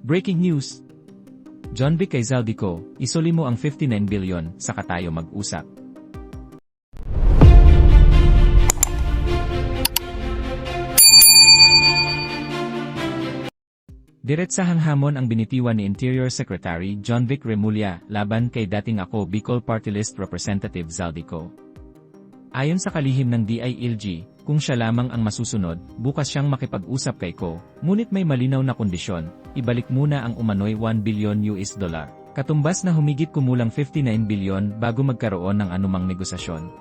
Breaking news! JONVIC kay ZALDY ko, isoli mo ang 59 billion, saka tayo mag-usap. Diretsahang hamon ang binitiwan ni Interior Secretary JONVIC REMULLA laban kay dating ako Bicol Party List Representative ZALDY ko. Ayon sa kalihim ng DILG, kung siya lamang ang masusunod, bukas siyang makipag-usap kay ko, ngunit may malinaw na kondisyon, ibalik muna ang umano'y $1 billion. Katumbas na humigit kumulang 59 billion bago magkaroon ng anumang negosasyon.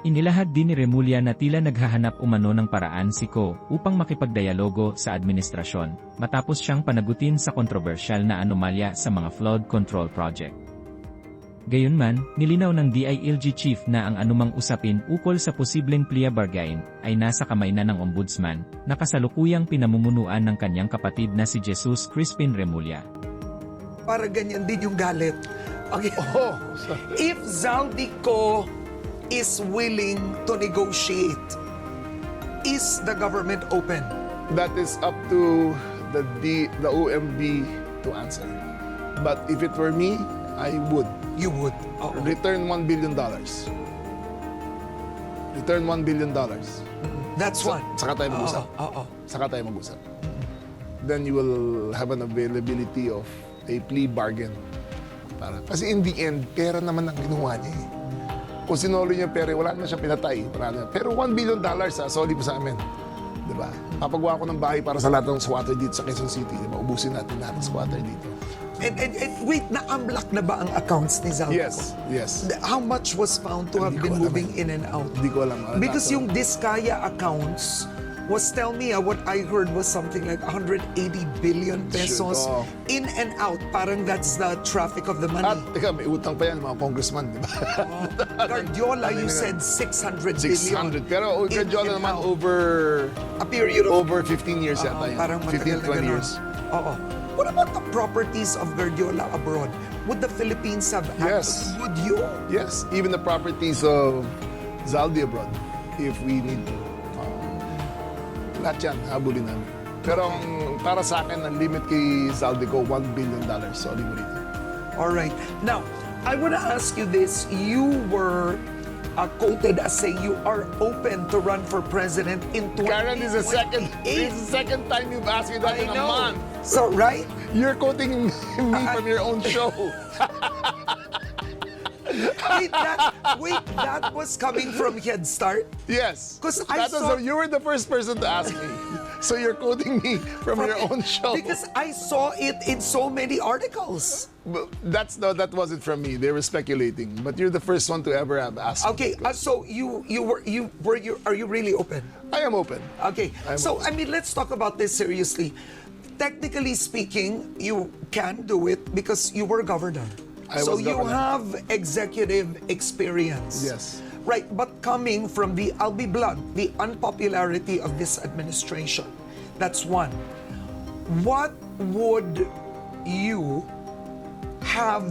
Inilahad din ni REMULLA na tila naghahanap umano ng paraan si Ko upang makipagdialogo sa administrasyon, matapos siyang panagutin sa kontrobersyal na anomalya sa mga flood control project. Gayunman, nilinaw ng DILG chief na ang anumang usapin ukol sa posibleng plea bargain ay nasa kamay na ng ombudsman, na kasalukuyang pinamumunuan ng kanyang kapatid na si Jesus Crispin REMULLA. Para ganyan din yung galit. Okay. If ZALDY ko is willing to negotiate, is the government open? That is up to the OMB to answer. But if it were me, I would. You would? Return $1 billion. Return $1 billion. That's one. Saka tayo mag-usap. Saka tayo mag-usap. Then you will have an availability of a plea bargain. Kasi in the end, pera naman ang ginawa niya eh. Kung sinolo niya pera, wala naman siya pinatay. Pero $1 billion, solid po sa amin. Diba? Papagawa ko ng bahay para sa lahat ng squatter dito sa Quezon City. Diba? Ubusin natin lahat ng squatter dito. And wait, na-unblock na ba ang accounts ni ZALDY? Yes. How much was found to have been moving in and out? Hindi ko alam. Because yung Diskaya accounts was, tell me, what I heard was something like 180 billion pesos in and out. Parang that's the traffic of the money. At, teka, may utang pa yan, mga congressman, di ba? Guardiola, you said 600 billion. 600. Pero Guardiola naman over a period of 15 years yata yan. Parang 15, 20 years. Oo. What about the properties of Guardiola abroad? Would the Philippines have access? Yes. Would you? Yes, even the properties of ZALDY abroad, if we need to. Lahat yan, habulin namin. Pero para sa akin, ang limit kay ZALDY ko, $1 billion. Solid mo rito. Alright. Now, I want to ask you this. You were quoted as saying you are open to run for president in 2028. Karen, this is the second time you've asked me that in a month. So, right? You're quoting me from your own show. Wait, that was coming from Head Start? Yes. Because you were the first person to ask me. So you're quoting me from your own show. Because I saw it in so many articles. That wasn't from me. They were speculating. But you're the first one to ever have asked me. Okay, so are you really open? I am open. Okay, I mean, let's talk about this seriously. Technically speaking, you can do it because you were governor. So you have executive experience. Yes. Right, but coming from I'll be blunt, the unpopularity of this administration, that's one. What would you have,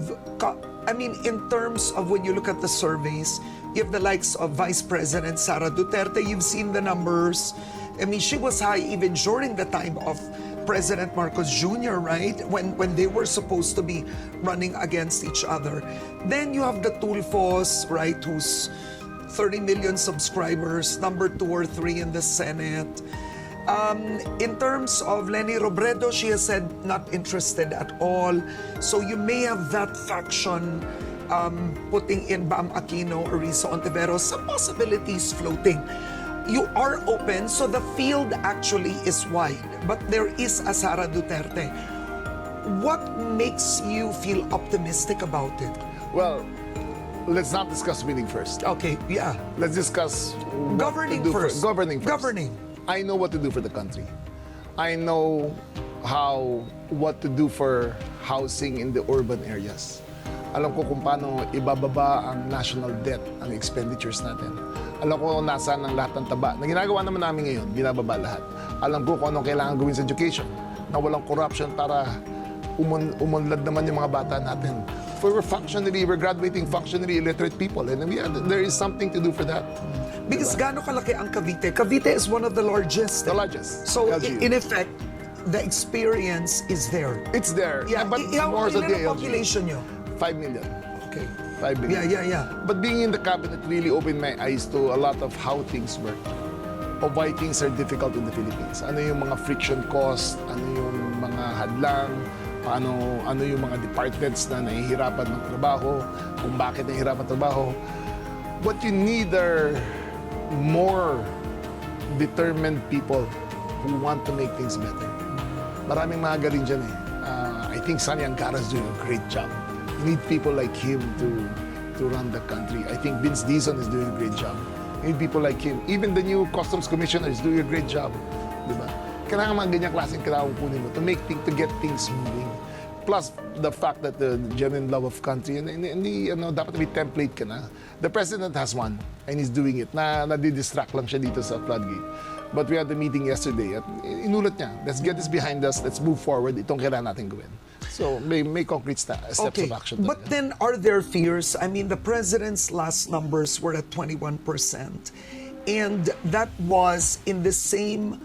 I mean, in terms of when you look at the surveys, you have the likes of Vice President Sara Duterte, you've seen the numbers. I mean, she was high even during the time of President Marcos Jr., right? When they were supposed to be running against each other. Then you have the Tulfos, right, who's 30 million subscribers, number 2 or 3 in the Senate. In terms of Leni Robredo, she has said not interested at all. So you may have that faction putting in Bam Aquino or Risa Ontiveros, some possibilities floating. You are open, so the field actually is wide, but there is a Sara Duterte. What makes you feel optimistic about it? Well, let's not discuss winning first. Okay, yeah. Let's discuss Governing first. Governing first. Governing. I know what to do for the country. I know what to do for housing in the urban areas. Alam ko kung paano ibababa ang national debt, ang expenditures natin. Alam ko nasaan ang lahat ng taba. Na ginagawa naman namin ngayon, binababa lahat. Alam ko kung anong kailangan gawin sa education. Na walang corruption para umunlad naman yung mga bata natin. We're graduating functionally illiterate people. And there is something to do for that. Because gaano kalaki ang Cavite? Cavite is one of the largest. The largest. So, LGU. in effect, the experience is there. It's there. Yeah, But how more sa ilan ang DILG. population nyo? 5 million. Okay. 5 million. Yeah. But being in the cabinet really opened my eyes to a lot of how things work, of why things are difficult in the Philippines. Ano yung mga friction cost, ano yung mga hadlang, ano yung mga departments na nahihirapan ng trabaho, kung bakit nahihirapan ng trabaho. What you need are more determined people who want to make things better. Maraming mga galing dyan eh. I think Sani Angara's doing a great job. You need people like him to run the country. I think Vince Dizon is doing a great job. You need people like him. Even the new Customs Commissioner is doing a great job. Diba? Kailangan mga ganyang klaseng kailangan kunin mo to get things moving. Plus, the fact that the genuine love of country, and dapat may template ka na. The President has one, and he's doing it. Nadidistract lang siya dito sa floodgate. But we had the meeting yesterday, at inulat niya, let's get this behind us, let's move forward, itong kailangan natin gawin. So, may concrete steps of action. But then, are there fears? I mean, the President's last numbers were at 21%. And that was in the same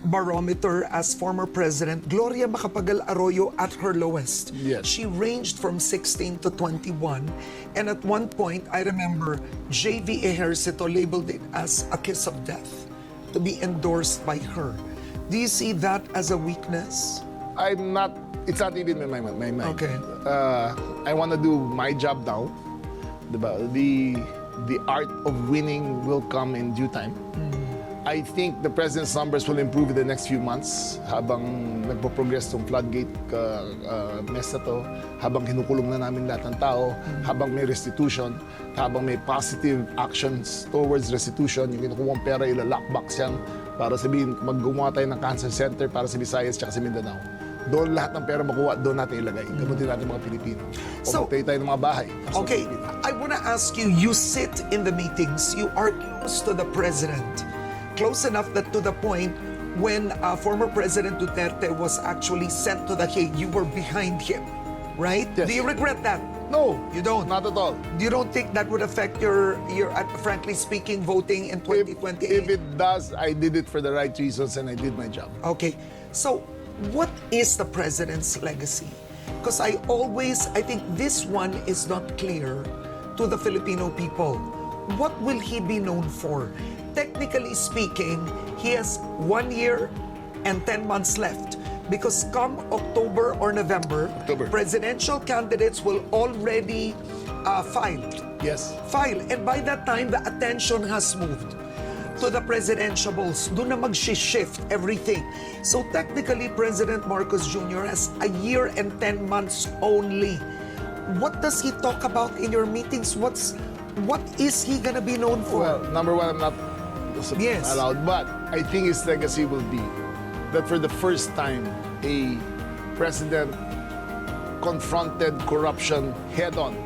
barometer as former President Gloria Macapagal Arroyo at her lowest. Yes. She ranged from 16 to 21. And at one point, I remember J.V. Ejercito labeled it as a kiss of death to be endorsed by her. Do you see that as a weakness? It's not even in my mind. Okay. I want to do my job now. Diba? The art of winning will come in due time. I think the President's numbers will improve in the next few months habang nagpo-progress tong floodgate mess na to, habang kinukulong na namin lahat ng tao, habang may restitution, habang may positive actions towards restitution, yung kinukuwang pera, ila-lockbox yan para sabihin, maggumawa tayo ng cancer center para sa Visayas at sa Mindanao. Doon lahat ng pera makuha, doon natin ilagay. Gamutin natin mga Pilipino. O magtayo tayo ng mga bahay. Okay, I want to ask you, you sit in the meetings, you are close to the President. Close enough that to the point when former President Duterte was actually sent to The Hague, you were behind him, right? Yes. Do you regret that? No, You don't? not at all. You don't think that would affect your frankly speaking, voting in 2028? If it does, I did it for the right reasons and I did my job. Okay, so what is the President's legacy? Because I think this one is not clear to the Filipino people. What will he be known for? Technically speaking, he has 1 year and 10 months left because come October or November, presidential candidates will already file. Yes. File. And by that time, the attention has moved to the presidentiables. Doon na mag-shift everything. So technically, President Marcos Jr. has a year and 10 months only. What does he talk about in your meetings? What is he gonna be known for? Well, number one, I'm not Yes. allowed, but I think his legacy will be that for the first time, a president confronted corruption head-on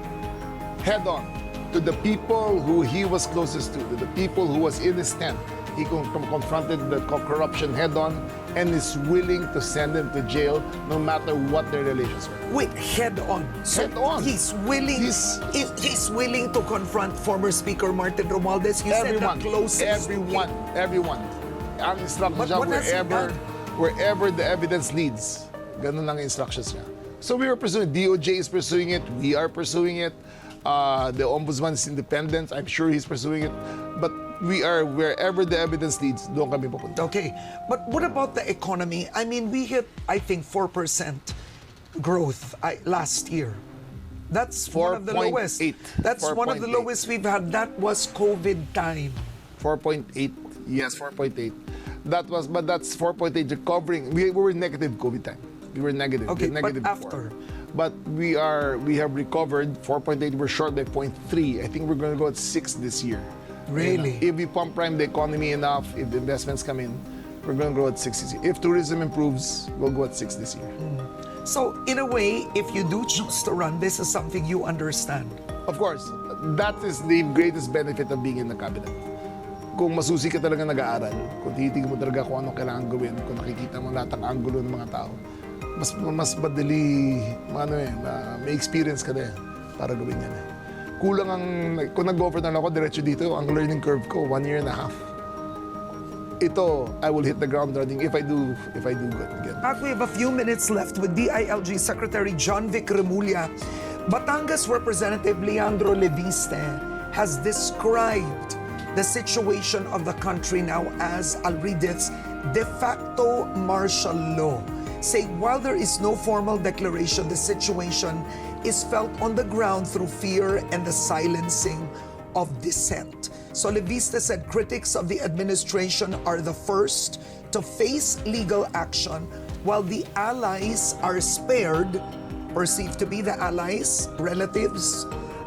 to the people who he was closest to the people who was in his tent. He confronted the corruption head-on and is willing to send them to jail no matter what their relations were. Wait, head-on. So Head-on. He's willing. He's willing to confront former Speaker Martin Romualdez. You said the closest. Everyone. Ang instruction But siya what has he done? wherever the evidence leads. Ganun lang ang instructions niya. So we are pursuing. DOJ is pursuing it. We are pursuing it. The Ombudsman is independent. I'm sure he's pursuing it. But we are, wherever the evidence leads, doon kami pupunta. Okay, but what about the economy? I mean, we hit, I think, 4% growth last year. That's one of the lowest. 4.8. That's one of the 4.8. lowest we've had. That was COVID time. 4.8. Yes, 4.8. But that's 4.8 recovering. We were negative COVID time. We were negative. Okay, We were negative but before. after? But we have recovered 4.8. We're short by 0.3. I think we're going to go at 6 this year. Really? If we pump prime the economy enough, if the investments come in, we're going to grow at 6 this year. If tourism improves, we'll go at 6 this year. So, in a way, if you do choose to run, this is something you understand. Of course, that is the greatest benefit of being in the cabinet. Kung masusi ka talaga nag-aaral, kung tinitingnan mo talaga kung anong kailangan gawin, kung nakikita mo lahat ng anggulo ng mga tao, mas madali, may experience ka na para gawin yan. Kulang kung nag-governor ako, diretso dito, ang learning curve ko, 1.5 years. ito, I will hit the ground running if I do good again. We have a few minutes left with DILG Secretary JONVIC Remulla. Batangas Representative Leandro Leviste has described the situation of the country now as, I'll read this, de facto martial law, saying while there is no formal declaration, the situation is felt on the ground through fear and the silencing of dissent. So Leviste said critics of the administration are the first to face legal action while the allies are spared, perceived to be the allies, relatives,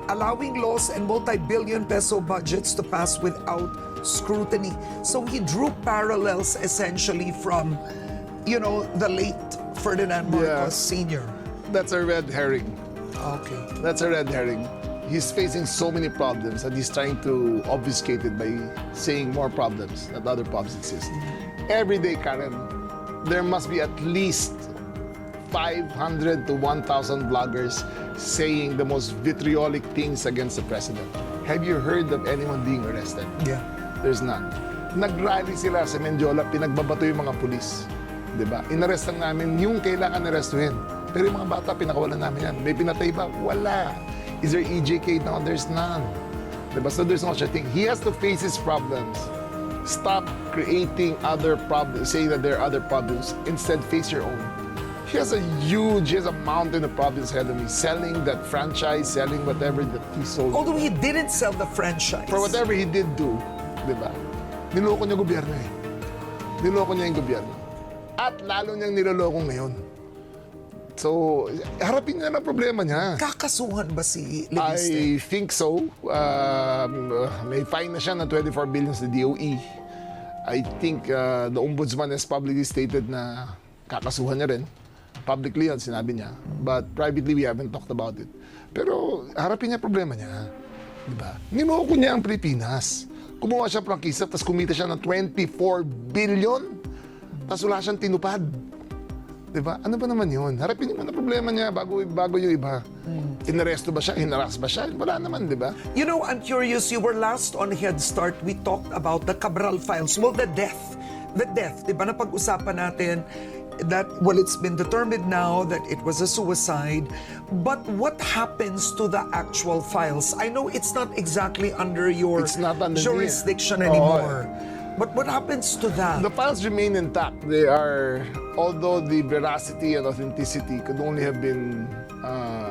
allowing laws and multi-billion peso budgets to pass without scrutiny. So he drew parallels essentially from, the late Ferdinand Marcos Sr. That's a red herring. Okay. That's a red herring. He's facing so many problems and he's trying to obfuscate it by saying more problems, that other problems exist. Every day, Karen, there must be at least 500 to 1,000 bloggers saying the most vitriolic things against the president. Have you heard of anyone being arrested? Yeah. There's none. Nag-rally sila sa Mendiola, pinagbabato yung mga pulis. Diba? Inarestan namin yung kailangan arestuhin. Pero yung mga bata, pinakawalan namin yan. May pinatay ba? Wala. Is there EJK now? There's none. Diba? So there's no such thing. He has to face his problems. Stop creating other problems, saying that there are other problems. Instead, face your own. He has a mountain of problems ahead of me. Selling that franchise, selling whatever that he sold. Although he didn't sell the franchise. For whatever he did do, diba? Niloko niya gobyerno eh. Niloko niya yung gobyerno. At lalo niyang niloloko ngayon. So, harapin niya na problema niya. Kakasuhan ba si Leviste? I think so. May fine na siya ng 24 billion sa DOE. I think the ombudsman has publicly stated na kakasuhan niya rin. Publicly yan, sinabi niya. But privately, we haven't talked about it. Pero harapin niya problema niya. Diba? Niloko niya ang Pilipinas. Kumuha siya prangkisa, tapos kumita siya ng 24 billion. Tapos wala siyang tinupad. Diba? Ano ba naman yun? Harapin naman ang problema niya bago yung iba. Inaresto ba siya? Hinaras ba siya? Wala naman, di ba? I'm curious, you were last on Head Start, we talked about the Cabral files. Well, the death, di ba? Napag-usapan natin that, well, it's been determined now that it was a suicide. But what happens to the actual files? I know it's not exactly under your jurisdiction anymore. But what happens to that? The files remain intact. They are, although the veracity and authenticity could only have been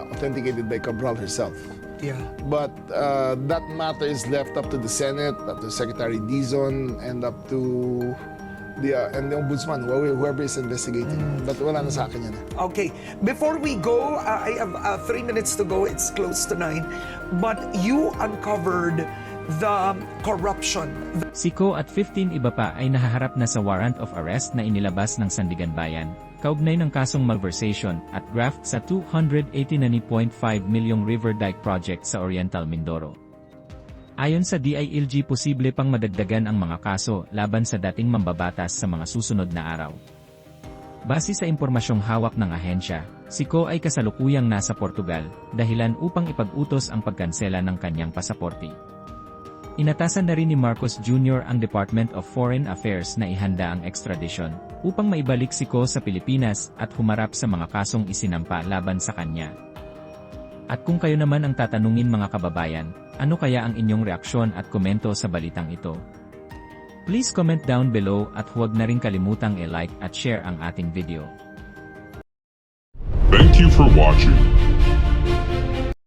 authenticated by Cabral herself. Yeah. But that matter is left up to the Senate, up to Secretary Dizon, and up to the ombudsman, whoever is investigating. But wala na sa akin yan. Okay. Before we go, I have 3 minutes to go. It's close to 9. But you uncovered the corruption. Si Ko at 15 iba pa ay nahaharap na sa warrant of arrest na inilabas ng Sandigan Bayan, kaugnay ng kasong malversation at graft sa 289.5 milyong River Dike project sa Oriental Mindoro. Ayon sa DILG, posible pang madagdagan ang mga kaso laban sa dating mambabatas sa mga susunod na araw. Base sa impormasyong hawak ng ahensya, si Ko ay kasalukuyang nasa Portugal, dahilan upang ipag-utos ang pagkansela ng kanyang pasaporte. Inatasan na rin ni Marcos Jr. ang Department of Foreign Affairs na ihanda ang extradition upang maibalik si Ko sa Pilipinas at humarap sa mga kasong isinampa laban sa kanya. At kung kayo naman ang tatanungin mga kababayan, ano kaya ang inyong reaksyon at komento sa balitang ito? Please comment down below at huwag na rin kalimutang i-like at share ang ating video. Thank you for watching.